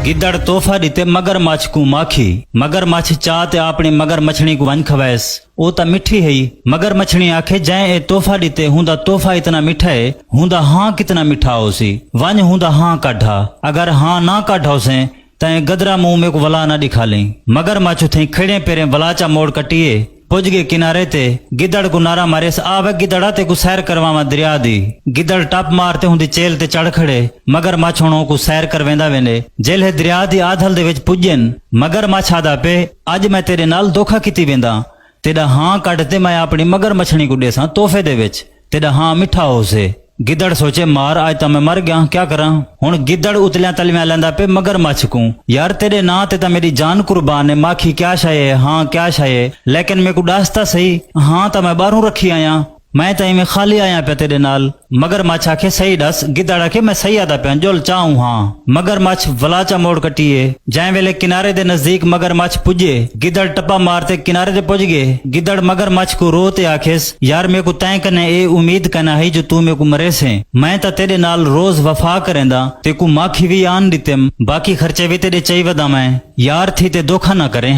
गिदड़ तोहफा दिते मगरमच्छ को माखी। मगरमच्छ चाह ते अपनी मगर मछली को वन खवैस। ओ ता मिठी है। मगर मछली आखे जै ए तोहफा दिते हुंदा तोहफा इतना मिठा है, हुंदा हाँ कितना मिठा होसी। वन हुंदा हाँ काढ़ा, अगर हाँ ना काढ़ा से तैं गदरा मुंह में को वला ना दिखा लें। मगरमच्छ थे खड़े पेरे वलाचा मोड़ कटिए पुज गए किनारे ते। गिदड़ को नारा मारे आवे गिदड़ा ते को सैर करवावा दरिया दी। गिदड़ टप मारते हुंदी चेल ते चढ़ खड़े। मगरमच्छ हुणों को सैर करवेंदा वेंदे। जेल दरिया दी आधल दे विच पुजन। मगरमच्छ आदा पे अज मैं तेरे नाल धोखा कीती वेंदा। तेरा हाँ कट ते मैं अपनी मगर मछली को देसा तोहफे दे विच। तेरा हाँ मिठा हो से। गिदड़ सोचे मार आज तो मैं मर गया, क्या करा हुण। गिदड़ उतलिया तलविया लेंदा पे मगरमच्छ को। यार तेरे नां ते मेरी जान कुर्बान है। माखी क्या शाय है, हाँ क्या शाय है, लेकिन मेरे को डासता सही। हाँ तो मैं बाहरों रखी आया, मैं तो में खाली आया पे तेरे नाल। मगरमच्छ आखे सही दस। गिदड़ आखे मैं सही आदा पे जोल चाहूं हाँ। मगरमच्छ वलाचा मोड़ कटिए। जै वेले किनारे दे नजदीक मगरमच्छ पुजे, गिदड़ टप्पा मारते किनारे दे पुज गए। गिदड़ मगरमच्छ को रोते आखेस यार मेरे को तैं कने ए उम्मीद करना है जो तू मेरे को मरे से। मैं तो तेरे नाल रोज वफा करेंदा, ते को माखी भी आन दितेम, बाकी खर्चे भी तेरे चाहिए वदा मैं। यार थी ते धोखा ना करें।